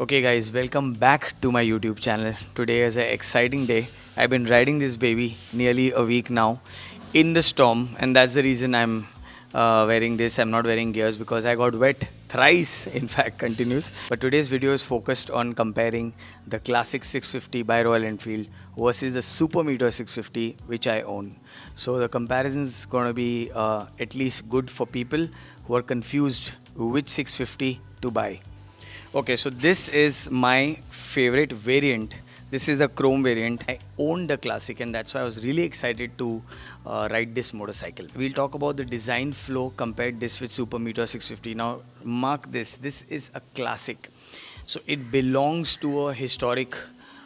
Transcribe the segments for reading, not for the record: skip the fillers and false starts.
Okay, guys, welcome back to my YouTube channel. Today is an exciting day. I've been riding this baby nearly a week now in the storm, and that's the reason I'm wearing this. I'm not wearing gears because I got wet thrice, in fact, continues. But today's video is focused on comparing the classic 650 by Royal Enfield versus the Super Meteor 650, which I own. So the comparison is going to be at least good for people who are confused which 650 to buy. Okay, so this is my favorite variant. This is the chrome variant. I own the classic, and that's why I was really excited to ride this motorcycle. We'll talk about the design flow, compared this with Super Meteor 650. Now, mark this. This is a classic. So it belongs to a historic,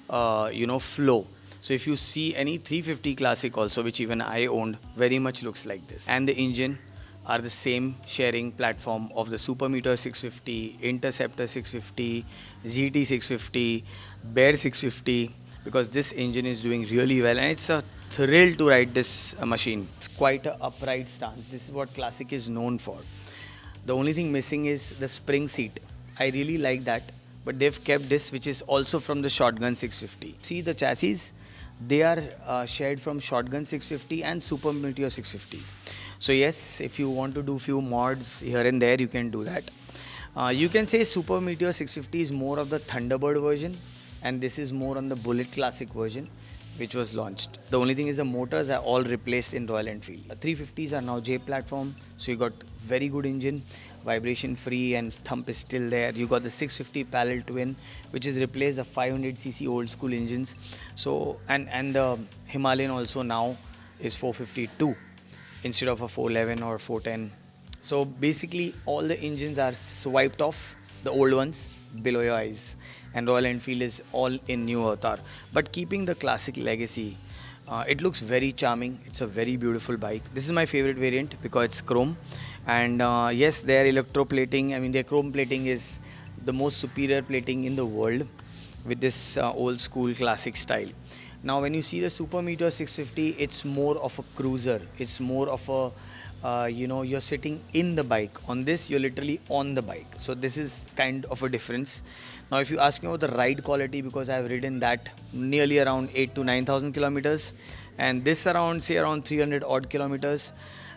flow. So if you see any 350 classic also, which even I owned, very much looks like this. And the engine are the same sharing platform of the Super Meteor 650, Interceptor 650, GT 650, Bear 650, because this engine is doing really well and it's a thrill to ride this machine. It's quite a upright stance. This is what Classic is known for. The only thing missing is the spring seat. I really like that, but they've kept this, which is also from the Shotgun 650. See the chassis? They are shared from Shotgun 650 and Super Meteor 650. So yes, if you want to do few mods here and there, you can do that. You can say Super Meteor 650 is more of the Thunderbird version, and this is more on the Bullet Classic version, which was launched. The only thing is the motors are all replaced in Royal Enfield. 350s are now J platform, so you got very good engine, vibration free, and thump is still there. You got the 650 parallel twin, which is replaced the 500cc old school engines. So and the Himalayan also now is 452 instead of a 411 or 410. So basically all the engines are swiped off, the old ones below your eyes, and Royal Enfield is all in new avatar, but keeping the classic legacy. It looks very charming. It's a very beautiful bike. This is my favorite variant because it's chrome, and yes, their electroplating, I mean their chrome plating is the most superior plating in the world with this old school classic style. Now when you see the Super Meteor 650, it's more of a cruiser. It's more of a, you're sitting in the bike. On this, you're literally on the bike. So this is kind of a difference. Now if you ask me about the ride quality, because I've ridden that nearly around 8 to 9,000 kilometers, and this around 300 odd kilometers,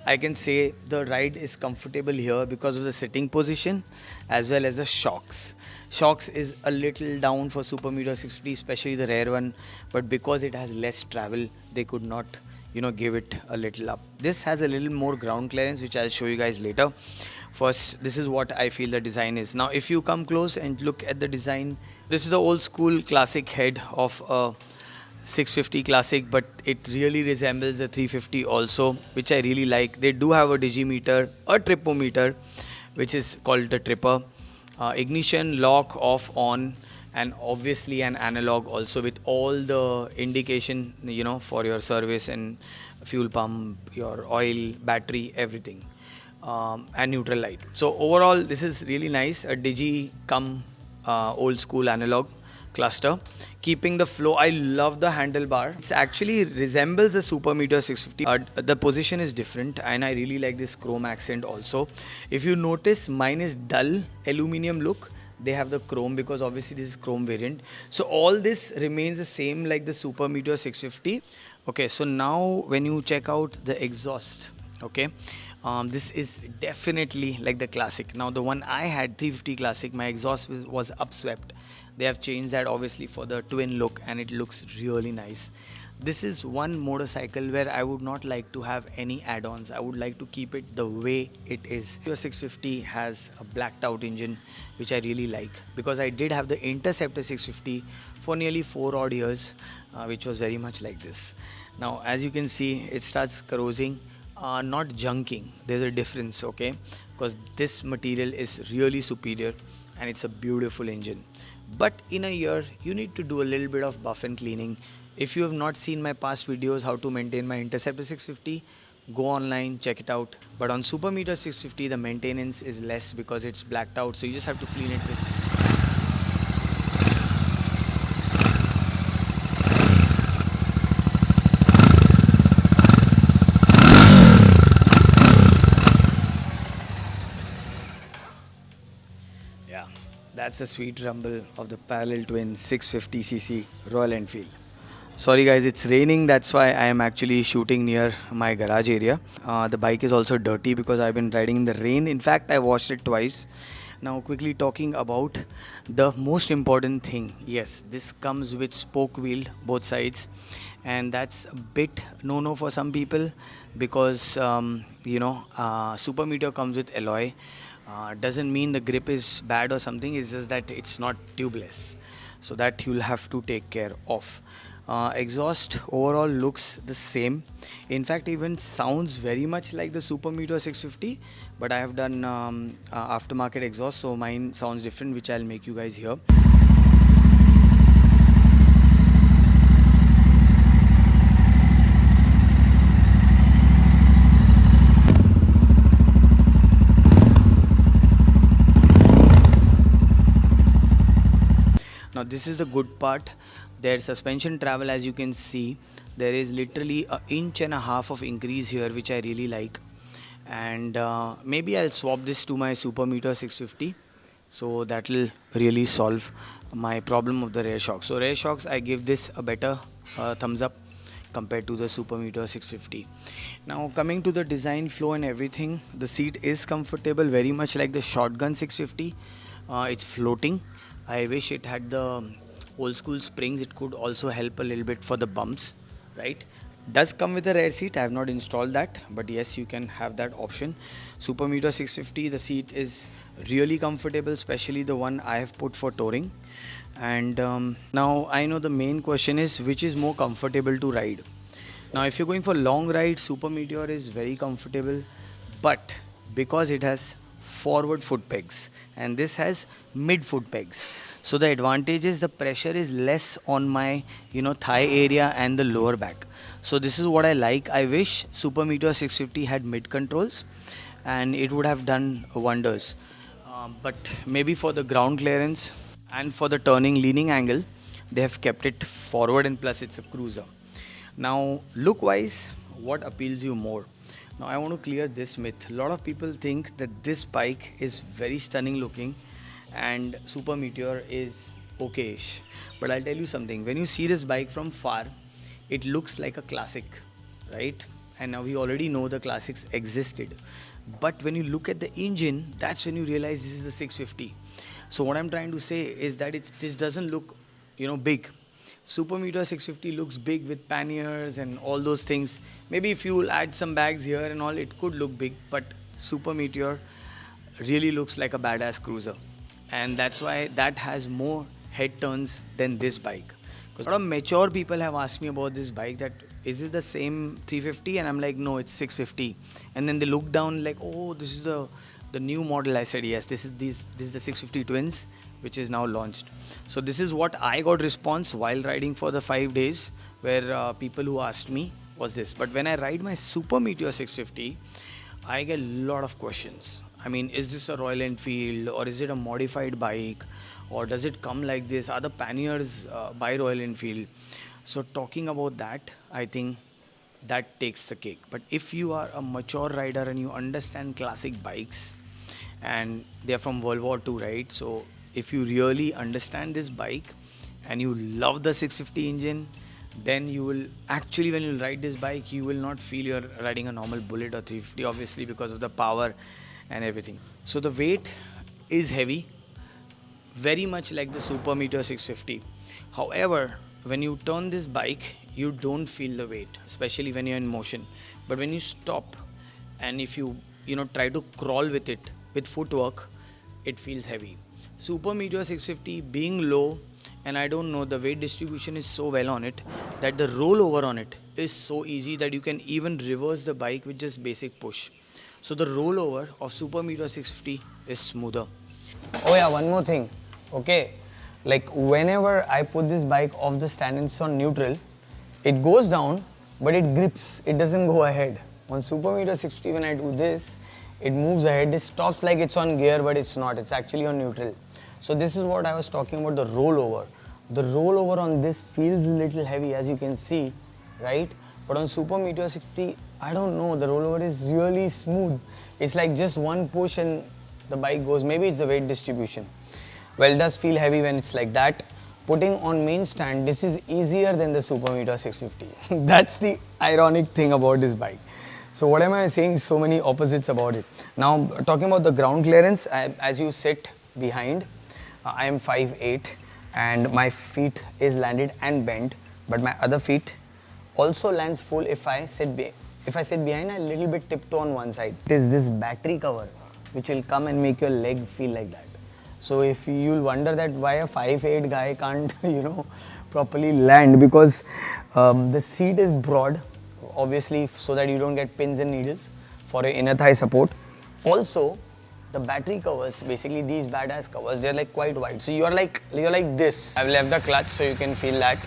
I can say the ride is comfortable here because of the sitting position as well as the shocks. Shocks is a little down for Super Meteor 650, especially the rare one, but because it has less travel, they could not, give it a little up. This has a little more ground clearance, which I'll show you guys later. First, this is what I feel the design is. Now, if you come close and look at the design, this is the old school classic head of a 650 classic, but it really resembles the 350 also, which I really like. They do have a digimeter, a tripometer, which is called the tripper, ignition, lock, off, on, and obviously an analog also with all the indication, for your service and fuel pump, your oil, battery, everything, and neutral light. So overall, this is really nice. A digi come old school analog cluster, keeping the flow. I love the handlebar. It actually resembles the Super Meteor 650. The position is different, and I really like this chrome accent also. If you notice, mine is dull aluminum look. They have the chrome because obviously this is chrome variant. So all this remains the same like the Super Meteor 650. Okay, so now when you check out the exhaust, okay, this is definitely like the classic. Now the one I had, 350 classic, my exhaust was upswept. They have changed that obviously for the twin look, and it looks really nice. This is one motorcycle where I would not like to have any add-ons. I would like to keep it the way it is. Your 650 has a blacked out engine, which I really like, because I did have the Interceptor 650 for nearly 4 odd years, which was very much like this. Now as you can see, it starts corrosing, not junking. There's a difference, okay, because this material is really superior and it's a beautiful engine. But in a year, you need to do a little bit of buff and cleaning. If you have not seen my past videos how to maintain my Interceptor 650, go online, check it out. But on Super Meteor 650, the maintenance is less because it's blacked out, so you just have to clean it with. Yeah, that's the sweet rumble of the parallel twin 650cc Royal Enfield. Sorry guys, it's raining, that's why I am actually shooting near my garage area. The bike is also dirty because I've been riding in the rain. In fact, I washed it twice. Now quickly talking about the most important thing. Yes, this comes with spoke wheel both sides, and that's a bit no for some people because Super Meteor comes with alloy. Doesn't mean the grip is bad or something, it's just that it's not tubeless, so that you'll have to take care of. Exhaust overall looks the same. In fact, even sounds very much like the Super Meteor 650, but I have done aftermarket exhaust, so mine sounds different, which I'll make you guys hear. Now this is the good part. Their suspension travel, as you can see, there is literally an inch and a half of increase here, which I really like. And maybe I'll swap this to my Super Meteor 650, so that will really solve my problem of the rear shocks. So rear shocks, I give this a better thumbs up compared to the Super Meteor 650. Now coming to the design flow and everything, the seat is comfortable, very much like the Shotgun 650. It's floating. I wish it had the old school springs. It could also help a little bit for the bumps, right? Does come with a rear seat. I have not installed that, but yes, you can have that option. Super Meteor 650, the seat is really comfortable, especially the one I have put for touring. And now I know the main question is which is more comfortable to ride. Now if you're going for long ride, Super Meteor is very comfortable, but because it has forward foot pegs and this has mid foot pegs, so the advantage is the pressure is less on my thigh area and the lower back. So this is what I like. I wish Super Meteor 650 had mid controls and it would have done wonders, but maybe for the ground clearance and for the turning leaning angle they have kept it forward, and plus it's a cruiser. Now look wise, what appeals you more? Now I want to clear this myth. A lot of people think that this bike is very stunning looking and Super Meteor is okayish. But I'll tell you something, when you see this bike from far, it looks like a classic, right? And now we already know the classics existed. But when you look at the engine, that's when you realize this is the 650. So what I'm trying to say is that this doesn't look, big. Super Meteor 650 looks big with panniers and all those things. Maybe if you add some bags here and all, it could look big, but Super Meteor really looks like a badass cruiser. And that's why that has more head turns than this bike. Because a lot of mature people have asked me about this bike, that is it the same 350? And I'm like, no, it's 650. And then they look down like, oh, this is the new model. I said, yes, this is the 650 twins, which is now launched. So this is what I got response while riding for the 5 days, where people who asked me was this. But when I ride my Super Meteor 650, I get a lot of questions. I mean, is this a Royal Enfield or is it a modified bike, or does it come like this? Are the panniers by Royal Enfield? So talking about that, I think that takes the cake. But if you are a mature rider and you understand classic bikes, and they're from World War II, right? So if you really understand this bike and you love the 650 engine, then you will actually, when you ride this bike, you will not feel you're riding a normal Bullet or 350, obviously, because of the power and everything. So the weight is heavy, very much like the Super Meteor 650. However, when you turn this bike, you don't feel the weight, especially when you're in motion. But when you stop and if you try to crawl with it with footwork, it feels heavy. Super Meteor 650 being low, and I don't know, the weight distribution is so well on it that the rollover on it is so easy that you can even reverse the bike with just basic push. So the rollover of Super Meteor 650 is smoother. Oh yeah, one more thing. Okay, like whenever I put this bike off the stand and it's on neutral, it goes down, but it grips. It doesn't go ahead. On Super Meteor 650, when I do this, it moves ahead. It stops like it's on gear, but it's not. It's actually on neutral. So this is what I was talking about, the rollover. The rollover on this feels a little heavy, as you can see, right? But on Super Meteor 650, I don't know, the rollover is really smooth. It's like just one push and the bike goes. Maybe it's the weight distribution. Well, it does feel heavy when it's like that. Putting on main stand, this is easier than the Super Meteor 650. That's the ironic thing about this bike. So what am I saying? So many opposites about it. Now talking about the ground clearance, as you sit behind, I am 5'8" and my feet is landed and bent, but my other feet also lands full if I sit behind, a little bit tiptoe on one side. It is this battery cover which will come and make your leg feel like that. So if you'll wonder that why a 5'8" guy can't, properly land, because the seat is broad, obviously, so that you don't get pins and needles for your inner thigh support. Also, the battery covers, basically these badass covers, they're like quite wide. So you're like this. I've left the clutch so you can feel that.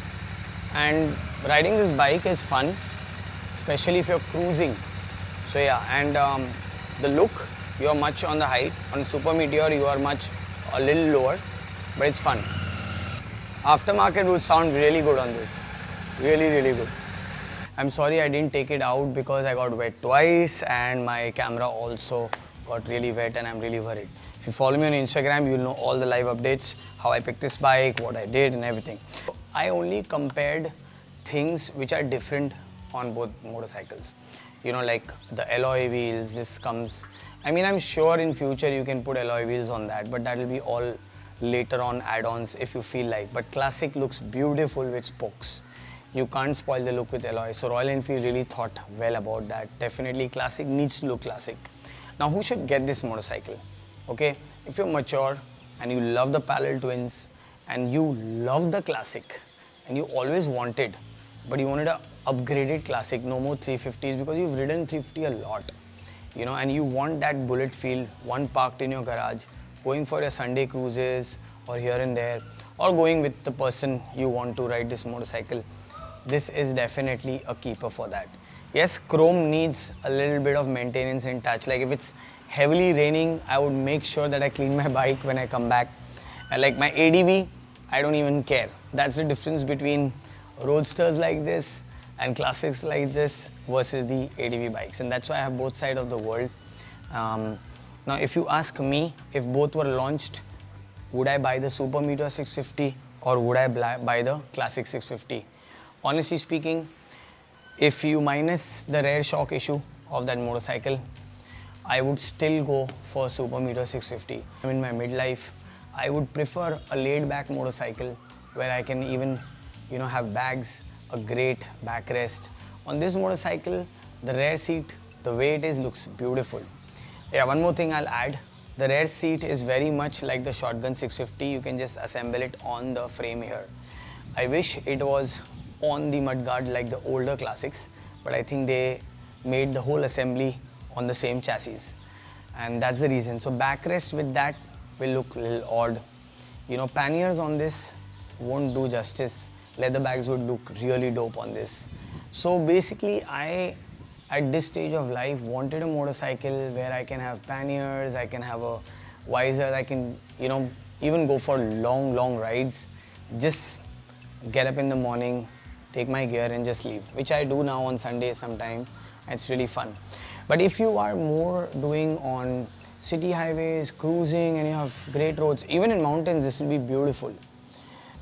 And riding this bike is fun, especially if you're cruising. So yeah, and the look, you're much on the height. On Super Meteor, you are a little lower, but it's fun. Aftermarket would sound really good on this. Really, really good. I'm sorry I didn't take it out because I got wet twice and my camera also got really wet and I'm really worried. If you follow me on Instagram, you'll know all the live updates, how I picked this bike, what I did and everything. I only compared things which are different on both motorcycles. Like the alloy wheels, this comes. I'm sure in future you can put alloy wheels on that, but that will be all later on add-ons if you feel like. But Classic looks beautiful with spokes. You can't spoil the look with alloy. So Royal Enfield really thought well about that. Definitely Classic needs to look classic. Now who should get this motorcycle? Okay, if you're mature and you love the parallel twins and you love the Classic and you always wanted, but you wanted a upgraded Classic, no more 350s, because you've ridden 350 a lot, and you want that bullet feel, one parked in your garage, going for your Sunday cruises or here and there, or going with the person you want to ride this motorcycle. This is definitely a keeper for that. Yes, chrome needs a little bit of maintenance and touch. Like if it's heavily raining, I would make sure that I clean my bike when I come back. Like my ADV, I don't even care. That's the difference between roadsters like this and Classics like this versus the ADV bikes. And that's why I have both sides of the world. Now, if you ask me, if both were launched, would I buy the Super Meteor 650 or would I buy the Classic 650? Honestly speaking, if you minus the rear shock issue of that motorcycle, I would still go for Super Meteor 650. I'm in my midlife. I would prefer a laid-back motorcycle where I can even, have bags, a great backrest. On this motorcycle, the rear seat, the way it is, looks beautiful. Yeah, one more thing I'll add. The rear seat is very much like the Shotgun 650. You can just assemble it on the frame here. I wish it was on the mudguard like the older Classics, but I think they made the whole assembly on the same chassis, and that's the reason. So backrest with that will look a little odd. Panniers on this won't do justice. Leather bags would look really dope on this. So basically, I, at this stage of life, wanted a motorcycle where I can have panniers, I can have a visor, I can, even go for long rides. Just get up in the morning, take my gear and just leave, which I do now on Sundays sometimes. It's really fun. But if you are more doing on city highways, cruising, and you have great roads, even in mountains, this will be beautiful.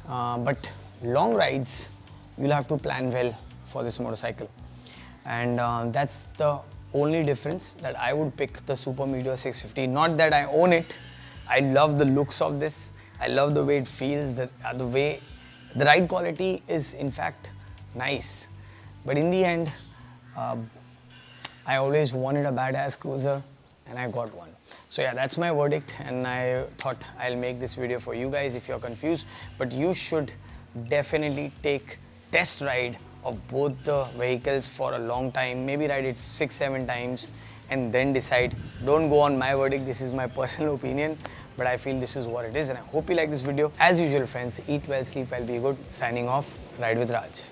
But long rides, you'll have to plan well for this motorcycle. And that's the only difference, that I would pick the Super Meteor 650. Not that I own it. I love the looks of this. I love the way it feels, the way the ride quality is in fact nice. But in the end, I always wanted a badass cruiser and I got one. So yeah, that's my verdict, and I thought I'll make this video for you guys if you're confused. But you should definitely take test ride of both the vehicles for a long time, maybe ride it 6-7 times and then decide. Don't go on my verdict, this is my personal opinion, but I feel this is what it is, and I hope you like this video. As usual friends, eat well, sleep well, be good. Signing off, Ride with Raj.